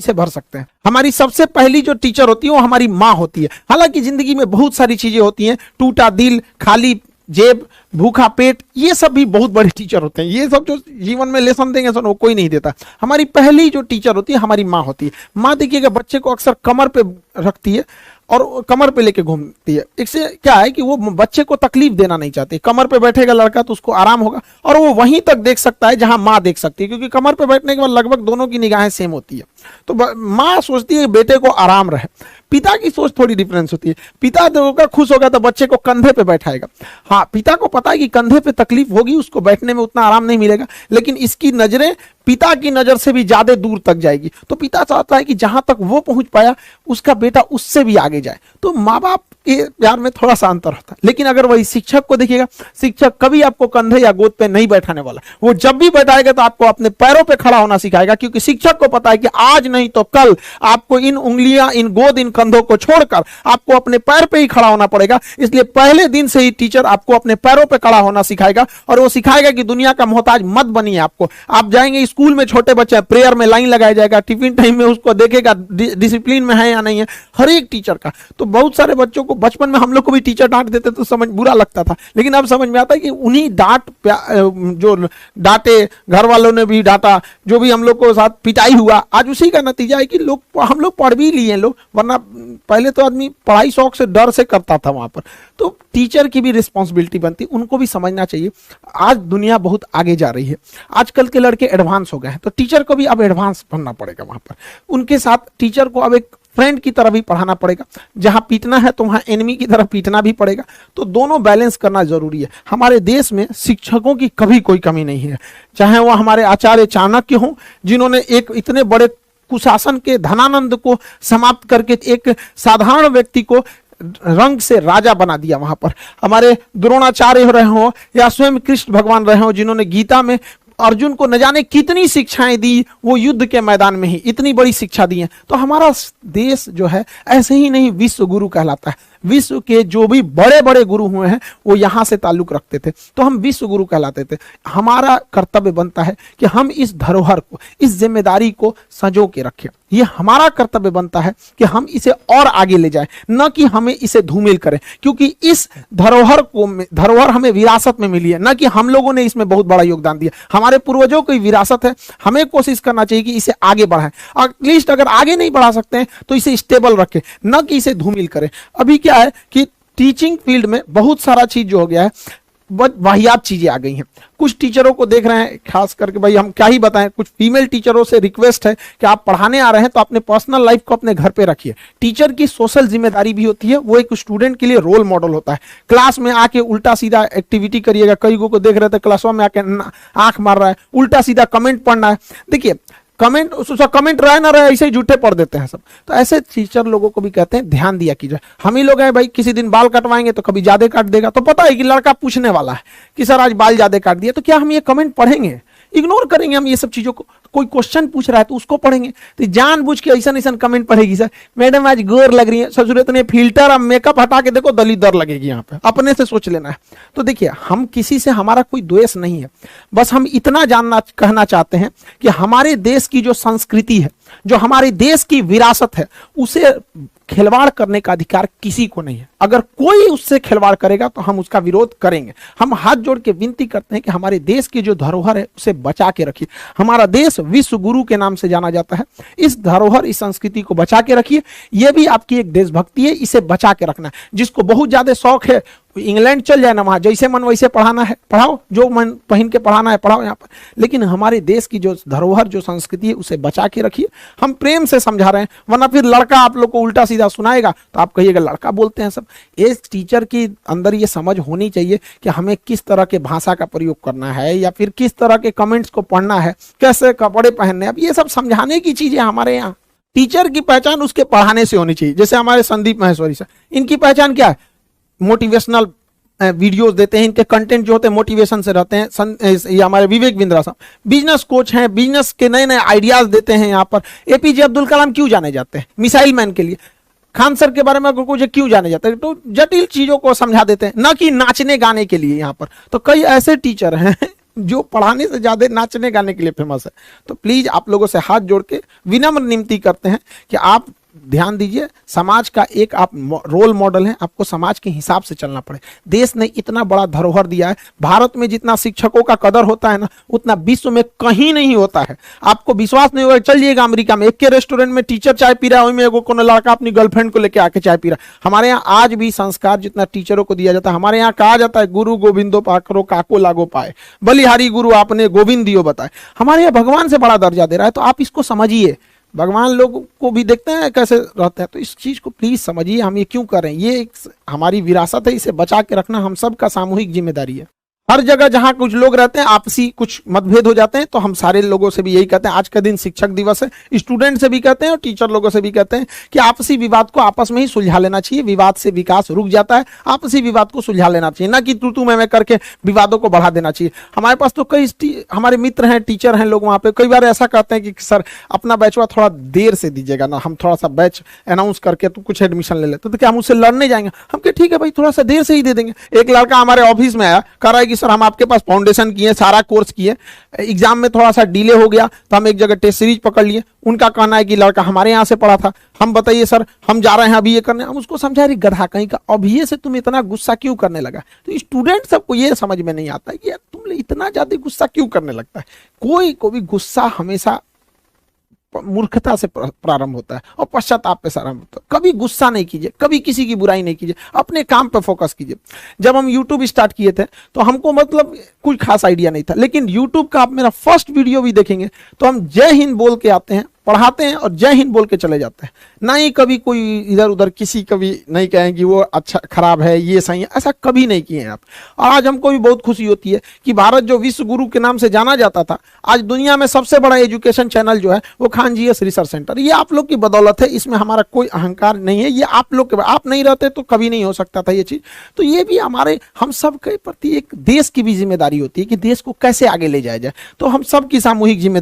से भर सकते हैं। हमारी सबसे पहली जो टीचर होती है वो हमारी माँ होती है। हालांकि जिंदगी में बहुत सारी चीजें होती हैं, टूटा दिल, खाली जेब, भूखा पेट, ये सब भी बहुत बड़े टीचर होते हैं। ये सब जो जीवन में लेसन देंगे वो कोई नहीं देता। हमारी पहली जो टीचर होती है हमारी माँ होती है। माँ देखिएगा बच्चे को अक्सर कमर पे रखती है और कमर पे लेके घूमती है। इससे क्या है कि वो बच्चे को तकलीफ देना नहीं चाहती। कमर पे बैठेगा लड़का तो उसको आराम होगा और वो वहीं तक देख सकता है जहां माँ देख सकती है, क्योंकि कमर पे बैठने के बाद लगभग दोनों की निगाहें सेम होती है। तो माँ सोचती है बेटे को आराम रहे। पिता की सोच थोड़ी डिफरेंस होती है। पिता अगर खुश होगा तो बच्चे को कंधे पे बैठाएगा। हाँ, पिता को पता है कि कंधे पे तकलीफ होगी, उसको बैठने में उतना आराम नहीं मिलेगा, लेकिन इसकी नजरें पिता की नजर से भी ज्यादा दूर तक जाएगी। तो पिता चाहता है कि जहां तक वो पहुंच पाया उसका बेटा उससे भी आगे जाए। तो माँ बाप के प्यार में थोड़ा सा अंतर होता है। लेकिन अगर वही शिक्षक को देखिएगा, शिक्षक कभी आपको कंधे या गोद पे नहीं बैठाने वाला। वो जब भी बैठाएगा तो आपको अपने पैरों पे खड़ा होना सिखाएगा, क्योंकि शिक्षक को पता है कि आज नहीं तो कल आपको इन उंगलियां, इन गोद, इन कंधों को छोड़कर आपको अपने पैर पे ही खड़ा होना पड़ेगा। इसलिए पहले दिन से ही टीचर आपको अपने पैरों पे खड़ा होना सिखाएगा और वो सिखाएगा कि दुनिया का मोहताज मत बनिए। आपको आप जाएंगे स्कूल में, छोटे बच्चे प्रेयर में लाइन लगाया जाएगा, टिफिन टाइम में उसको देखेगा डिसिप्लिन में है या नहीं है, हर एक टीचर का। तो बहुत सारे बच्चों को बचपन में हम लोग को भी टीचर डांट देते तो समझ बुरा लगता था, लेकिन अब समझ में आता है कि उन्हीं जो डांटे, घर वालों ने भी डांटा, जो भी हम लोग को साथ पिटाई हुआ, आज उसी का नतीजा है कि हम लोग पढ़ भी लिए लोग। वरना पहले तो आदमी पढ़ाई शौक से, डर से करता था वहां पर। तो टीचर की भी रिस्पॉन्सिबिलिटी बनती, उनको भी समझना चाहिए। आज दुनिया बहुत आगे जा रही है, आजकल के लड़के एडवांस हो गए हैं, तो टीचर को भी अब एडवांस बनना पड़ेगा वहां पर। उनके साथ टीचर को अब एक फ्रेंड की तरह भी पढ़ाना पड़ेगा। जहां पीटना है तो वहां एनिमी की तरह पीटना भी पड़ेगा। तो दोनों बैलेंस करना जरूरी है। हमारे देश में शिक्षकों की कभी कोई कमी नहीं है, चाहे वह हमारे आचार्य चाणक्य हों, जिन्होंने एक इतने बड़े कुशासन के धनानंद को समाप्त करके एक साधारण व्यक्ति को रंग से राजा बना दिया। वहां पर हमारे द्रोणाचार्य रहे हो या स्वयं कृष्ण भगवान रहे हो, जिन्होंने गीता में अर्जुन को न जाने कितनी शिक्षाएं दी, वो युद्ध के मैदान में ही इतनी बड़ी शिक्षा दी है। तो हमारा देश जो है ऐसे ही नहीं विश्व गुरु कहलाता है। विश्व के जो भी बड़े बड़े गुरु हुए हैं वो यहाँ से ताल्लुक रखते थे, तो हम विश्व गुरु कहलाते थे। हमारा कर्तव्य बनता है कि हम इस धरोहर को, इस जिम्मेदारी को संजो के रखें। ये हमारा कर्तव्य बनता है कि हम इसे और आगे ले जाएं, न कि हमें इसे धूमिल करें, क्योंकि इस धरोहर हमें विरासत में मिली है, न कि हम लोगों ने इसमें बहुत बड़ा योगदान दिया। हमारे पूर्वजों की विरासत है, हमें कोशिश करना चाहिए कि इसे आगे बढ़ाएं। एटलीस्ट अगर आगे नहीं बढ़ा सकते हैं तो इसे स्टेबल रखें, न कि इसे धूमिल करें। अभी क्या है कि टीचिंग फील्ड में बहुत सारा चीज जो हो गया है, वाहियात चीजें आ गई हैं। कुछ टीचरों को देख रहे हैं, खास करके भाई हम क्या ही बताएं, कुछ फीमेल टीचरों से रिक्वेस्ट है कि आप पढ़ाने आ रहे हैं तो अपने पर्सनल लाइफ को अपने घर पे रखिए। टीचर की सोशल जिम्मेदारी भी होती है, वो एक स्टूडेंट के लिए रोल मॉडल होता है। क्लास में आके उल्टा सीधा एक्टिविटी करिएगा। कई को देख रहे थे क्लास में आके आंख मार रहा है, उल्टा सीधा कमेंट पढ़ना है। देखिए कमेंट रहे ना रहे ऐसे ही झूठे पढ़ देते हैं सब। तो ऐसे टीचर लोगों को भी कहते हैं ध्यान दिया कीजिए। हम ही लोग हैं भाई, किसी दिन बाल कटवाएंगे तो कभी ज्यादा काट देगा, तो पता है कि लड़का पूछने वाला है कि सर आज बाल ज्यादा काट दिया, तो क्या हम ये कमेंट पढ़ेंगे? इग्नोर करेंगे हम ये सब चीजों को। कोई क्वेश्चन पूछ रहा है तो उसको पढ़ेंगे, तो जानबूझ के ऐसा ऐसा कमेंट पढ़ेगी, सर मैडम आज गोर लग रही है, ससुरे तो फिल्टर और मेकअप हटा के देखो दलीदर लगेगी। यहाँ पे अपने से सोच लेना है। तो देखिए, हम किसी से, हमारा कोई द्वेष नहीं है, बस हम इतना कहना चाहते हैं कि हमारे देश की जो संस्कृति है, जो हमारे देश की विरासत है, उसे खिलवाड़ करने का अधिकार किसी को नहीं है। अगर कोई उससे खिलवाड़ करेगा तो हम उसका विरोध करेंगे। हम हाथ जोड़ के विनती करते हैं कि हमारे देश की जो धरोहर है उसे बचा के रखिए। हमारा देश विश्व गुरु के नाम से जाना जाता है। इस धरोहर, इस संस्कृति को बचा के रखिए। यह भी आपकी एक देशभक्ति है, इसे बचा के रखना है। जिसको बहुत ज्यादा शौक है इंग्लैंड चल जाए ना, वहां जैसे मन वैसे पढ़ाना है पढ़ाओ, जो मन पहन के पढ़ाना है पढ़ाओ यहाँ पर। लेकिन हमारे देश की जो धरोहर, जो संस्कृति है, उसे बचा के रखिए। हम प्रेम से समझा रहे हैं, वरना फिर लड़का आप लोग को उल्टा सीधा सुनाएगा तो आप कहिएगा लड़का बोलते हैं सब। इस टीचर के अंदर ये समझ होनी चाहिए कि हमें किस तरह के भाषा का प्रयोग करना है, या फिर किस तरह के कमेंट्स को पढ़ना है, कैसे कपड़े पहनने। अब ये सब समझाने की चीजें हमारे यहाँ। टीचर की पहचान उसके पढ़ाने से होनी चाहिए। जैसे हमारे संदीप महेश्वरी सर, इनकी पहचान क्या है? मोटिवेशनल वीडियोस देते हैं, इनके कंटेंट जो होते हैं मोटिवेशन से रहते हैं। ये हमारे विवेक बिंद्रा साहब बिजनेस कोच हैं, बिजनेस के नए नए आइडियाज देते हैं। यहाँ पर एपीजे अब्दुल कलाम क्यों जाने जाते हैं? मिसाइल मैन के लिए। खान सर के बारे में कुछ क्यों जाने जाते हैं? तो जटिल चीजों को समझा देते हैं, ना कि नाचने गाने के लिए यहाँ पर। तो कई ऐसे टीचर हैं जो पढ़ाने से ज्यादा नाचने गाने के लिए फेमस है। तो प्लीज आप लोगों से हाथ जोड़ के विनम्र विनती करते हैं कि आप ध्यान दीजिए, समाज का एक आप रोल मॉडल हैं, आपको समाज के हिसाब से चलना पड़े। देश ने इतना बड़ा धरोहर दिया है, भारत में जितना शिक्षकों का कदर होता है ना, उतना विश्व में कहीं नहीं होता है। आपको विश्वास नहीं होगा, चलिएगा अमेरिका में, एक के रेस्टोरेंट में टीचर चाय पी रहा है, वही में कोनो लड़का अपनी गर्लफ्रेंड को लेकर आके चाय पी रहा है। हमारे यहाँ आज भी संस्कार जितना टीचरों को दिया जाता है, हमारे यहाँ कहा जाता है गुरु गोविंदो पाकरो काको लागो पाए, बलिहारी गुरु आपने गोविंद दियो बताए। हमारे यहाँ भगवान से बड़ा दर्जा दे रहा है, तो आप इसको समझिए। भगवान लोग को भी देखते हैं कैसे रहते हैं, तो इस चीज को प्लीज समझिए, हम ये क्यों कर रहे हैं। ये एक हमारी विरासत है, इसे बचा के रखना हम सब का सामूहिक जिम्मेदारी है। हर जगह जहां कुछ लोग रहते हैं, आपसी कुछ मतभेद हो जाते हैं, तो हम सारे लोगों से भी यही कहते हैं, आज का दिन शिक्षक दिवस है, स्टूडेंट से भी कहते हैं और टीचर लोगों से भी कहते हैं कि आपसी विवाद को आपस में ही सुलझा लेना चाहिए। विवाद से विकास रुक जाता है, आपसी विवाद को सुलझा लेना चाहिए, ना कि तू मैं करके विवादों को बढ़ा देना चाहिए। हमारे पास तो कई हमारे मित्र हैं, टीचर हैं लोग, वहां पे कई बार ऐसा कहते हैं कि सर अपना बैचवा थोड़ा देर से दीजिएगा ना, हम थोड़ा सा बैच अनाउंस करके तो कुछ एडमिशन ले लेते, तो क्या हम उससे लड़ने जाएंगे? हम कहे ठीक है भाई, थोड़ा सा देर से ही दे देंगे। एक लड़का हमारे ऑफिस में आया, कह रहा है कि सर हम आपके पास फाउंडेशन किए, सारा कोर्स किए, एग्जाम में थोड़ा सा डिले हो गया तो हम एक जगह टेस्ट सीरीज पकड़ लिए। उनका कहना है कि लड़का हमारे यहाँ से पढ़ा था, हम बताइए सर हम जा रहे हैं अभी ये करने। हम उसको समझा रही गधा कहीं का, अभी ये से तुम इतना गुस्सा क्यों करने लगा? तो स्टूडेंट सबको ये समझ में नहीं आता है कि यार तुम इतना ज्यादा गुस्सा क्यों करने लगता है। कोई को भी गुस्सा हमेशा मूर्खता से प्रारंभ होता है और पश्चाताप पे प्रारंभ होता है। कभी गुस्सा नहीं कीजिए, कभी किसी की बुराई नहीं कीजिए, अपने काम पे फोकस कीजिए। जब हम YouTube स्टार्ट किए थे तो हमको मतलब कोई खास आइडिया नहीं था, लेकिन YouTube का आप मेरा फर्स्ट वीडियो भी देखेंगे तो हम जय हिंद बोल के आते हैं, पढ़ाते हैं और जय हिंद बोल के चले जाते हैं। ना ही कभी कोई इधर उधर किसी कभी नहीं कहें कि वो अच्छा खराब है ये सही है, ऐसा कभी नहीं किए हैं आप। और आज हमको भी बहुत खुशी होती है कि भारत जो विश्व गुरु के नाम से जाना जाता था, आज दुनिया में सबसे बड़ा एजुकेशन चैनल जो है वो खान जीएस रिसर्च सेंटर। ये आप लोग की बदौलत है, इसमें हमारा कोई अहंकार नहीं है, ये आप लोग के, आप नहीं रहते तो कभी नहीं हो सकता था ये चीज। तो ये भी हमारे हम सब के प्रति एक देश की भी जिम्मेदारी होती है कि देश को कैसे आगे ले जाया जाए। तो हम सब की सामूहिक जिम्मेदारी